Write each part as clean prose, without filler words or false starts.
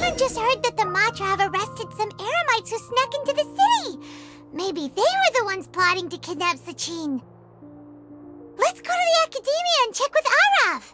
Paimon just heard that the Matra have arrested some Eremites who snuck into the city. Maybe they were the ones plotting to kidnap Sachin. Let's go to the Academia and check with Arav.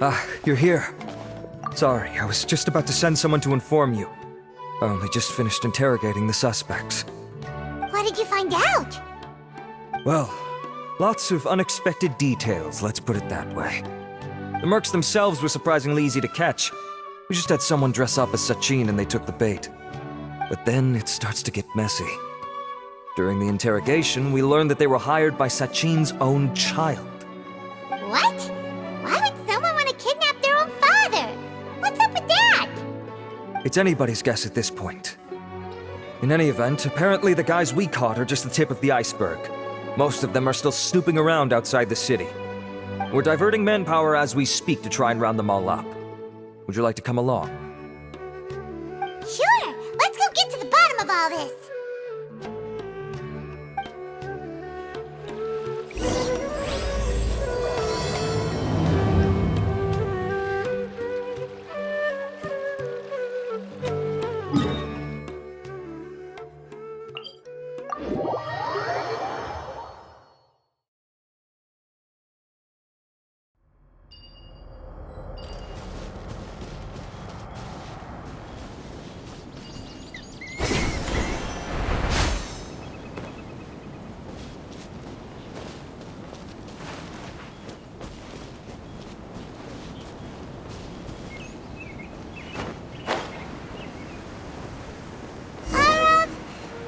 Ah, you're here. Sorry, I was just about to send someone to inform you. I only just finished interrogating the suspects. What did you find out? Well, lots of unexpected details, let's put it that way. The mercs themselves were surprisingly easy to catch. We just had someone dress up as Sachin and they took the bait. But then it starts to get messy. During the interrogation, we learned that they were hired by Sachin's own child. What? Why would someone want to kidnap their own father? What's up with that? It's anybody's guess at this point. In any event, apparently the guys we caught are just the tip of the iceberg. Most of them are still snooping around outside the city. We're diverting manpower as we speak to try and round them all up. Would you like to come along? Sure, let's go get to the bottom of all this.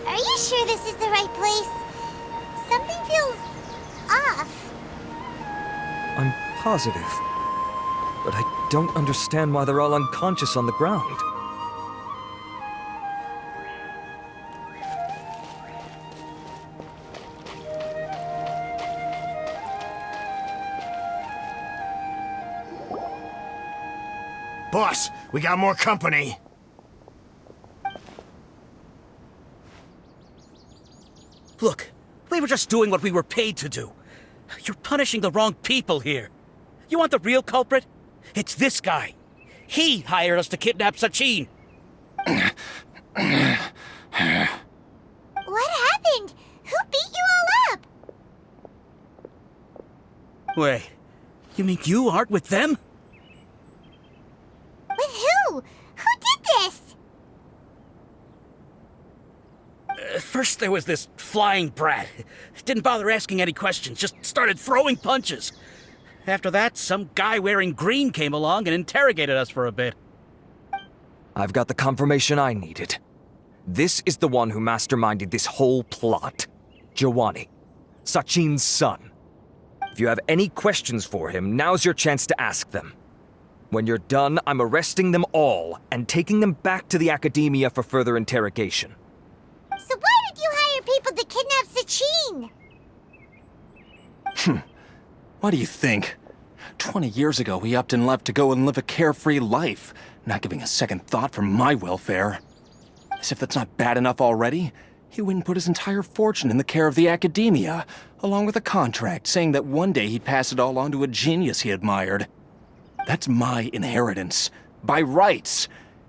Are you sure this is the right place? Something feels off. I'm positive. But I don't understand why they're all unconscious on the ground. Boss, we got more company. Look, we were just doing what we were paid to do. You're punishing the wrong people here. You want the real culprit? It's this guy. He hired us to kidnap Sachin. What happened? Who beat you all up? Wait, you mean you aren't with them? With who? Who did this? First there was this flying brat. Didn't bother asking any questions, just started throwing punches. After that, some guy wearing green came along and interrogated us for a bit. I've got the confirmation I needed. This is the one who masterminded this whole plot. Jawani, Sachin's son. If you have any questions for him, now's your chance to ask them. When you're done, I'm arresting them all and taking them back to the Academia for further interrogation. So why did you hire people to kidnap Sachin? What do you think? 20 years ago, he upped and left to go and live a carefree life, not giving a second thought for my welfare. As if that's not bad enough already, he went and put his entire fortune in the care of the Academia, along with a contract saying that one day he'd pass it all on to a genius he admired. That's my inheritance, by rights.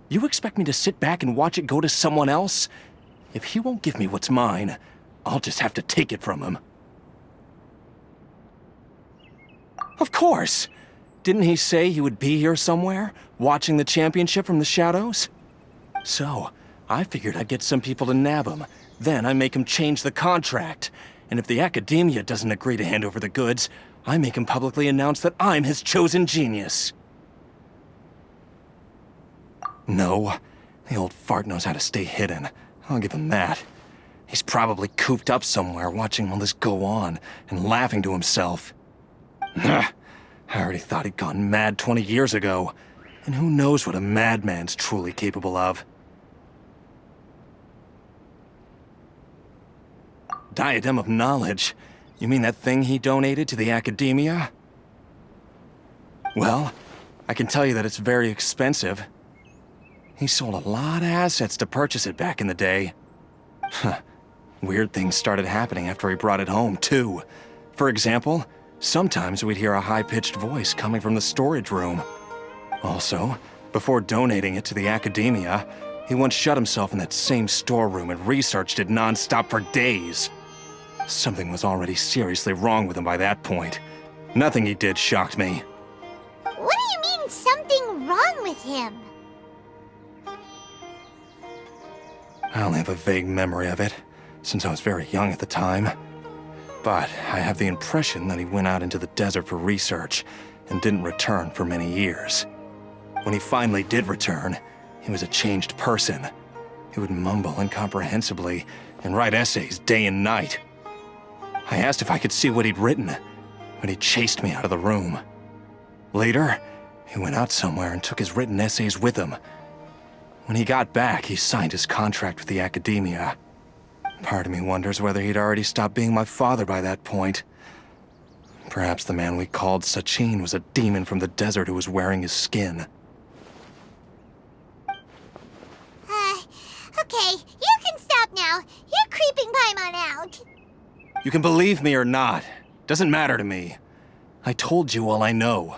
You expect me to sit back and watch it go to someone else? If he won't give me what's mine, I'll just have to take it from him. Of course! Didn't he say he would be here somewhere, watching the championship from the shadows? So, I figured I'd get some people to nab him. Then I make him change the contract. And if the Academia doesn't agree to hand over the goods, I make him publicly announce that I'm his chosen genius. No, the old fart knows how to stay hidden. I'll give him that. He's probably cooped up somewhere watching all this go on and laughing to himself. I already thought he'd gone mad 20 years ago. And who knows what a madman's truly capable of. Diadem of Knowledge? You mean that thing he donated to the Academia? Well, I can tell you that it's very expensive. He sold a lot of assets to purchase it back in the day. Weird things started happening after he brought it home, too. For example, sometimes we'd hear a high-pitched voice coming from the storage room. Also, before donating it to the Academia, he once shut himself in that same storeroom and researched it non-stop for days. Something was already seriously wrong with him by that point. Nothing he did shocked me. What do you mean, something wrong with him? I only have a vague memory of it, since I was very young at the time. But I have the impression that he went out into the desert for research and didn't return for many years. When he finally did return, he was a changed person. He would mumble incomprehensibly and write essays day and night. I asked if I could see what he'd written, but he chased me out of the room. Later, he went out somewhere and took his written essays with him. When he got back, he signed his contract with the Academia. Part of me wonders whether he'd already stopped being my father by that point. Perhaps the man we called Sachin was a demon from the desert who was wearing his skin. Okay, you can stop now. You're creeping Paimon out. You can believe me or not. Doesn't matter to me. I told you all I know.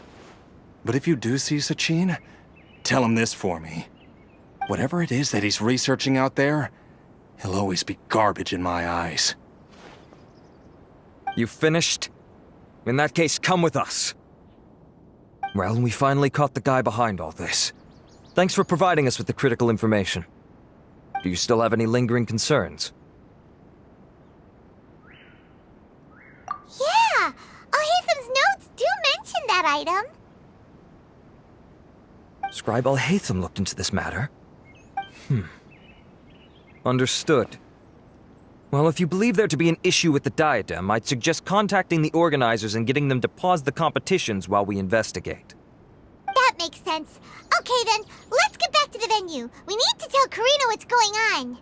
But if you do see Sachin, tell him this for me. Whatever it is that he's researching out there, he'll always be garbage in my eyes. You finished? In that case, come with us. Well, we finally caught the guy behind all this. Thanks for providing us with the critical information. Do you still have any lingering concerns? Yeah! Al-Haytham's notes do mention that item. Scribe Al-Haytham looked into this matter. Understood. Well, if you believe there to be an issue with the diadem, I'd suggest contacting the organizers and getting them to pause the competitions while we investigate. That makes sense. Okay then, let's get back to the venue. We need to tell Karina what's going on.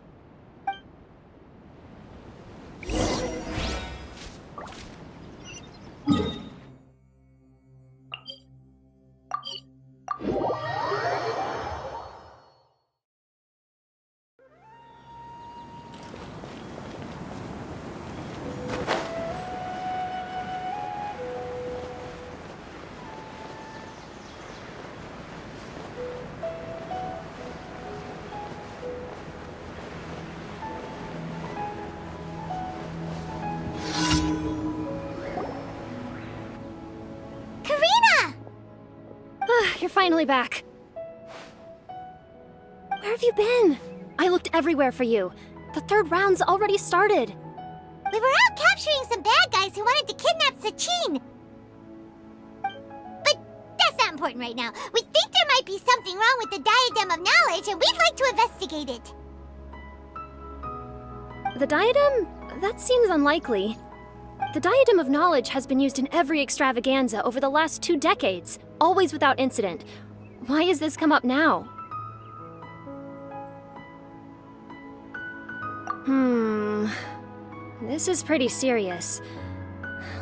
You're finally back. Where have you been? I looked everywhere for you. The third round's already started. We were out capturing some bad guys who wanted to kidnap Sachin. But that's not important right now. We think there might be something wrong with the Diadem of Knowledge, and we'd like to investigate it. The diadem? That seems unlikely. The Diadem of Knowledge has been used in every extravaganza over the last 2 decades, always without incident. Why has this come up now? This is pretty serious.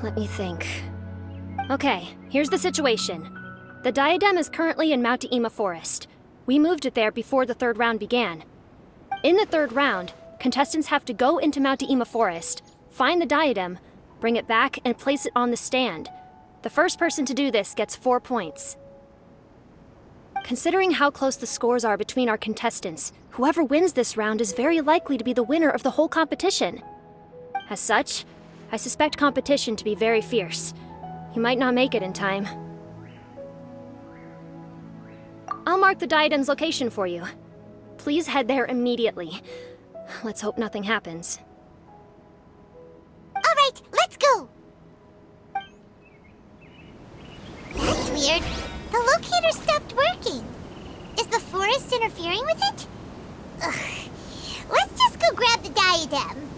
Let me think. Okay, here's the situation. The diadem is currently in Mount Ima Forest. We moved it there before the third round began. In the third round, contestants have to go into Mount Ima Forest, find the diadem, bring it back, and place it on the stand. The first person to do this gets 4 points. Considering how close the scores are between our contestants, whoever wins this round is very likely to be the winner of the whole competition. As such, I suspect competition to be very fierce. You might not make it in time. I'll mark the diadem's location for you. Please head there immediately. Let's hope nothing happens. All right, let's go. That's weird. The locator stopped working. Is the forest interfering with it? Ugh. Let's just go grab the diadem.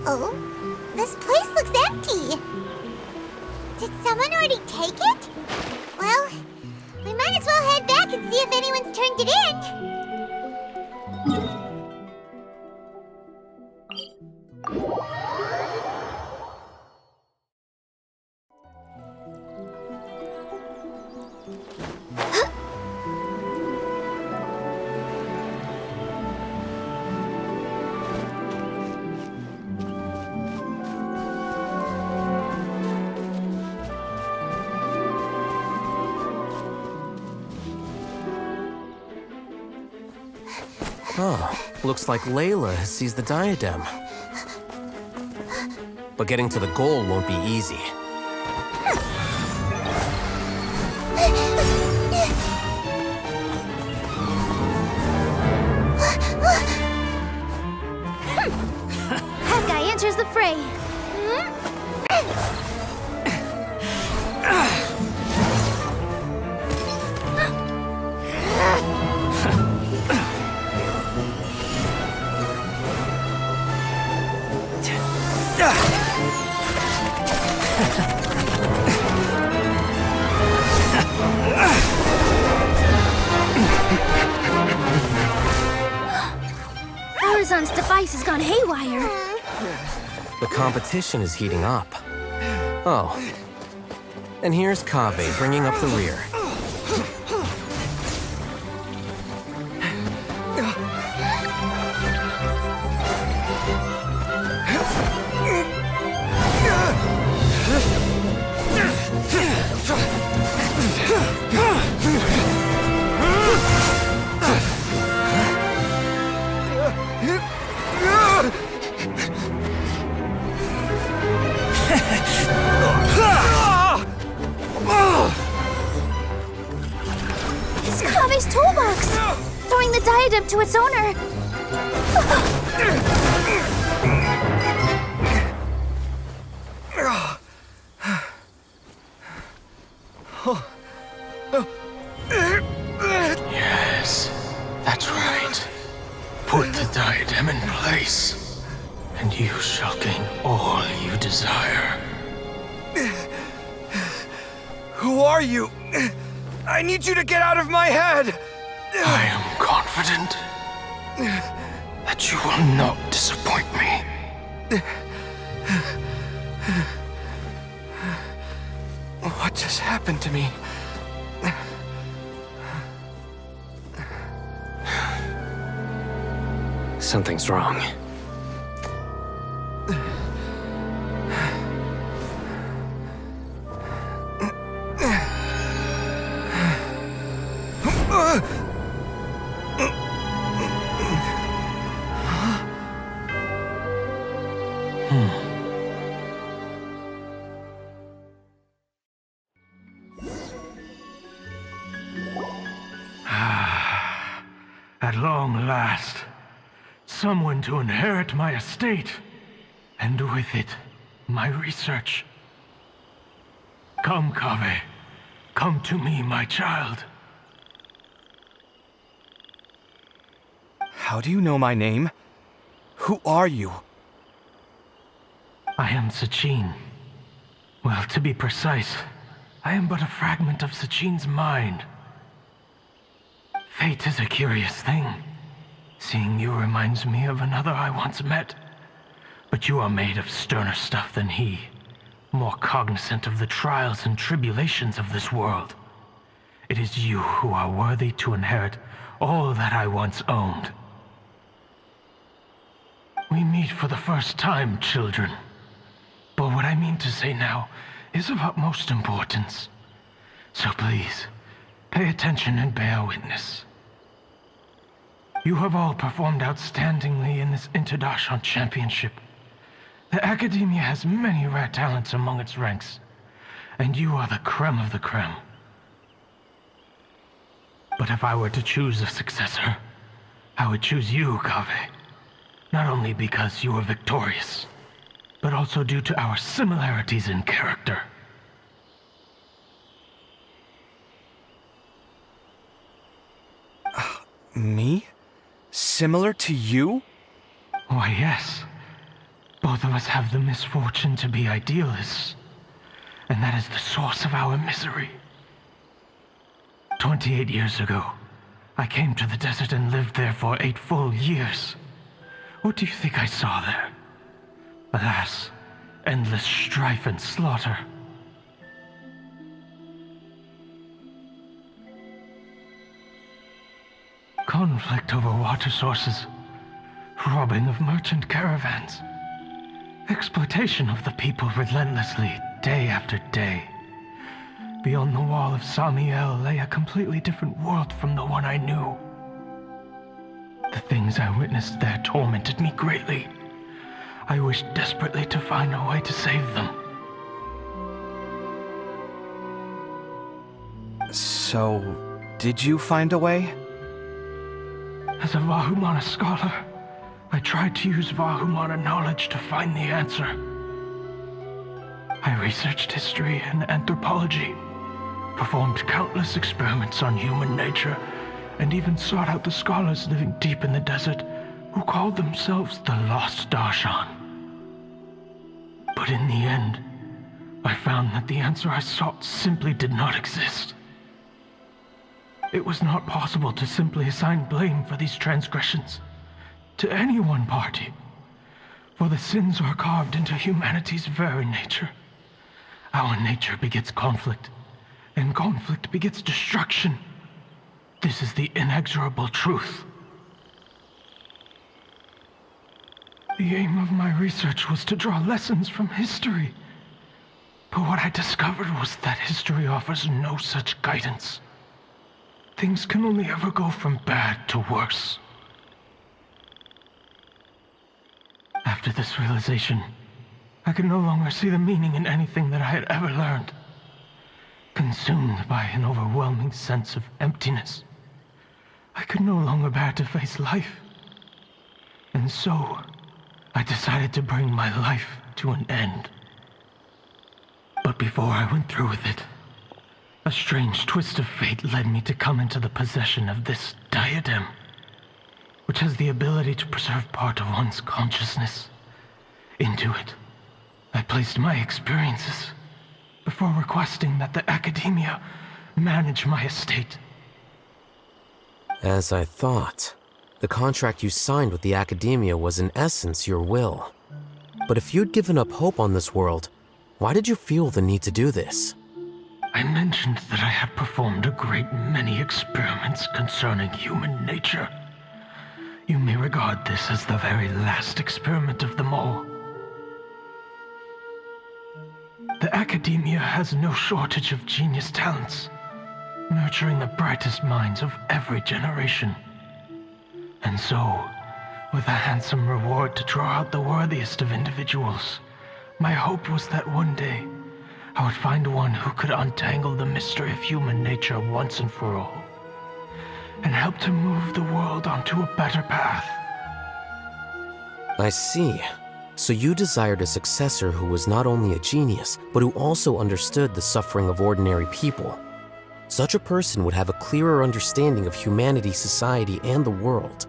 Uh-oh. This place looks empty. Did someone already take it? Well, we might as well head back and see if anyone's turned it in. Oh, looks like Layla has seized the diadem. But getting to the goal won't be easy. That guy enters the fray. Horizon's device has gone haywire. The competition is heating up. Oh. And here's Kaveh bringing up the rear. It's Kaveh's toolbox! Throwing the diadem to its owner! Yes, that's right. Put the diadem in place, and you shall gain all you desire. Who are you? I need you to get out of my head! I am confident that you will not disappoint me. What just happened to me? Something's wrong. At long last, someone to inherit my estate, and with it, my research. Come, Kaveh. Come to me, my child. How do you know my name? Who are you? I am Sachin. Well, to be precise, I am but a fragment of Sachin's mind. Fate is a curious thing. Seeing you reminds me of another I once met. But you are made of sterner stuff than he, more cognizant of the trials and tribulations of this world. It is you who are worthy to inherit all that I once owned. We meet for the first time, children. But what I mean to say now is of utmost importance. So please, pay attention and bear witness. You have all performed outstandingly in this Interdarshan Championship. The Academia has many rare talents among its ranks, and you are the creme of the creme. But if I were to choose a successor, I would choose you, Kaveh. Not only because you were victorious, but also due to our similarities in character. Me? Similar to you? Why, yes. Both of us have the misfortune to be idealists, and that is the source of our misery. 28 years ago, I came to the desert and lived there for 8 full years. What do you think I saw there? Alas, endless strife and slaughter. Conflict over water sources, robbing of merchant caravans, exploitation of the people relentlessly, day after day. Beyond the wall of Samiel lay a completely different world from the one I knew. The things I witnessed there tormented me greatly. I wished desperately to find a way to save them. So, did you find a way? As a Vahumana scholar, I tried to use Vahumana knowledge to find the answer. I researched history and anthropology, performed countless experiments on human nature, and even sought out the scholars living deep in the desert who called themselves the Lost Darshan. But in the end, I found that the answer I sought simply did not exist. It was not possible to simply assign blame for these transgressions to any one party, for the sins are carved into humanity's very nature. Our nature begets conflict, and conflict begets destruction. This is the inexorable truth. The aim of my research was to draw lessons from history. But what I discovered was that history offers no such guidance. Things can only ever go from bad to worse. After this realization, I could no longer see the meaning in anything that I had ever learned. Consumed by an overwhelming sense of emptiness, I could no longer bear to face life. And so, I decided to bring my life to an end. But before I went through with it, a strange twist of fate led me to come into the possession of this diadem, which has the ability to preserve part of one's consciousness. Into it, I placed my experiences before requesting that the Academia manage my estate. As I thought, the contract you signed with the Academia was in essence your will. But if you'd given up hope on this world, why did you feel the need to do this? I mentioned that I had performed a great many experiments concerning human nature. You may regard this as the very last experiment of them all. The Academia has no shortage of genius talents, nurturing the brightest minds of every generation. And so, with a handsome reward to draw out the worthiest of individuals, my hope was that one day, I would find one who could untangle the mystery of human nature once and for all, and help to move the world onto a better path. I see. So you desired a successor who was not only a genius, but who also understood the suffering of ordinary people. Such a person would have a clearer understanding of humanity, society, and the world.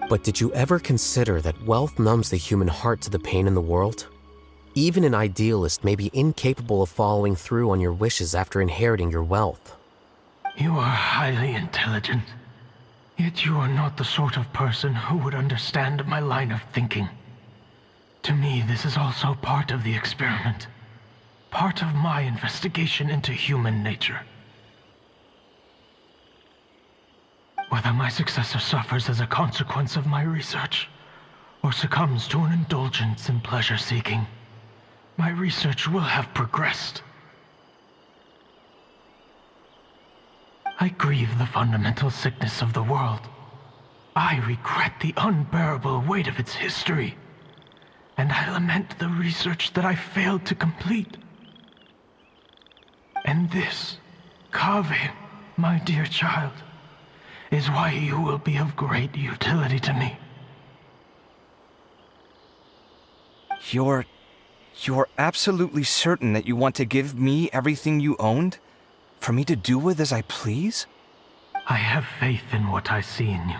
But did you ever consider that wealth numbs the human heart to the pain in the world? Even an idealist may be incapable of following through on your wishes after inheriting your wealth. You are highly intelligent, yet you are not the sort of person who would understand my line of thinking. To me, this is also part of the experiment. Part of my investigation into human nature. Whether my successor suffers as a consequence of my research, or succumbs to an indulgence in pleasure-seeking, my research will have progressed. I grieve the fundamental sickness of the world. I regret the unbearable weight of its history. And I lament the research that I failed to complete. And this, Kaveh, my dear child, is why you will be of great utility to me. You're absolutely certain that you want to give me everything you owned? For me to do with as I please? I have faith in what I see in you.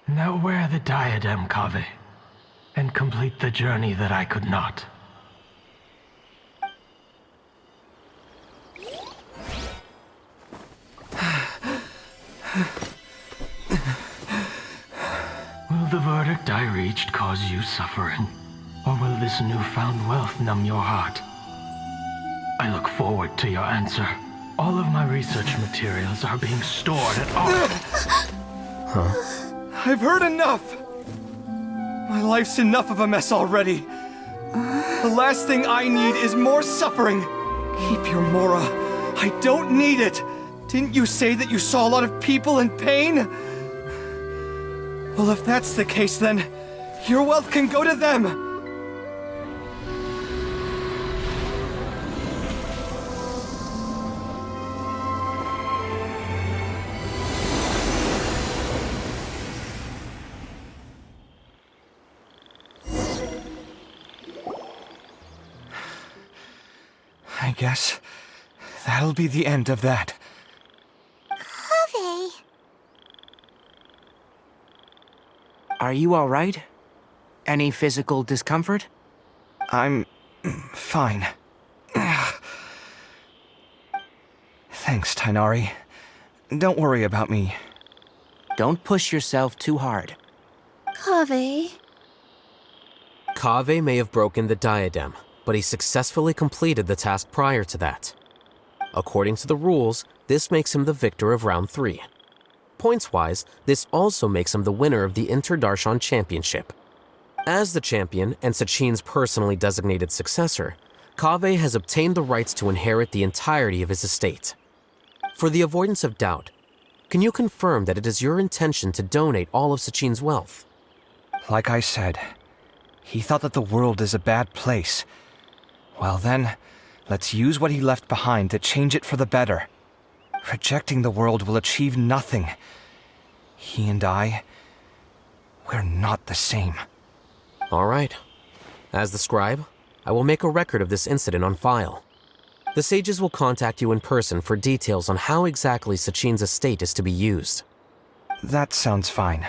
Now wear the diadem, Kaveh, and complete the journey that I could not. Will the verdict I reached cause you suffering? Or will this newfound wealth numb your heart? I look forward to your answer. All of my research materials are being stored at all. I've heard enough! My life's enough of a mess already. The last thing I need is more suffering. Keep your Mora. I don't need it. Didn't you say that you saw a lot of people in pain? Well, if that's the case, then your wealth can go to them. I guess that'll be the end of that. Kaveh. Are you all right? Any physical discomfort? I'm fine. Thanks, Tainari. Don't worry about me. Don't push yourself too hard. Kaveh. Kaveh may have broken the diadem, but he successfully completed the task prior to that. According to the rules, this makes him the victor of round 3. Points-wise, this also makes him the winner of the Inter-Darshan Championship. As the champion and Sachin's personally designated successor, Kaveh has obtained the rights to inherit the entirety of his estate. For the avoidance of doubt, can you confirm that it is your intention to donate all of Sachin's wealth? Like I said, he thought that the world is a bad place. Well then, let's use what he left behind to change it for the better. Rejecting the world will achieve nothing. He and I, we're not the same. All right. As the scribe, I will make a record of this incident on file. The sages will contact you in person for details on how exactly Sachin's estate is to be used. That sounds fine.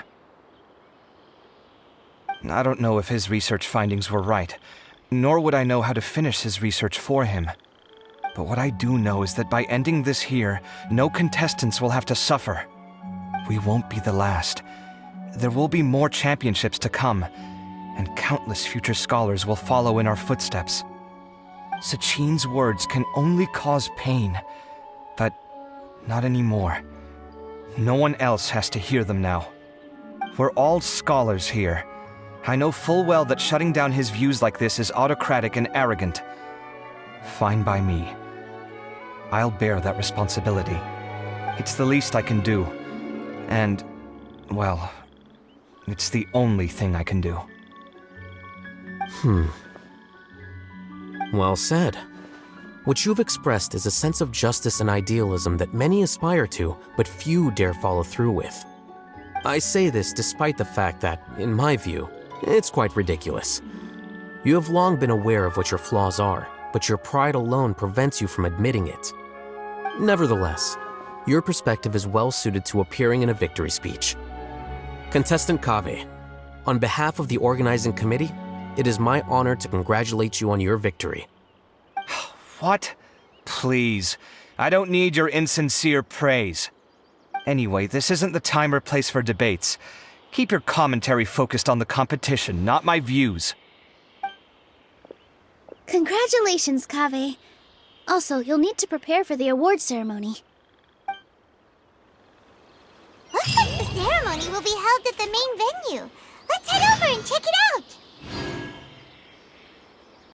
I don't know if his research findings were right, nor would I know how to finish his research for him. But what I do know is that by ending this here, no contestants will have to suffer. We won't be the last. There will be more championships to come, and countless future scholars will follow in our footsteps. Sachin's words can only cause pain, but not anymore. No one else has to hear them now. We're all scholars here. I know full well that shutting down his views like this is autocratic and arrogant. Fine by me. I'll bear that responsibility. It's the least I can do. And, well, it's the only thing I can do. Well said. What you've expressed is a sense of justice and idealism that many aspire to, but few dare follow through with. I say this despite the fact that, in my view, it's quite ridiculous. You have long been aware of what your flaws are, but your pride alone prevents you from admitting it. Nevertheless, your perspective is well suited to appearing in a victory speech. Contestant Kaveh, on behalf of the organizing committee, it is my honor to congratulate you on your victory. What? Please. I don't need your insincere praise. Anyway, this isn't the time or place for debates. Keep your commentary focused on the competition, not my views. Congratulations, Kaveh. Also, you'll need to prepare for the award ceremony. Looks like the ceremony will be held at the main venue. Let's head over and check it out.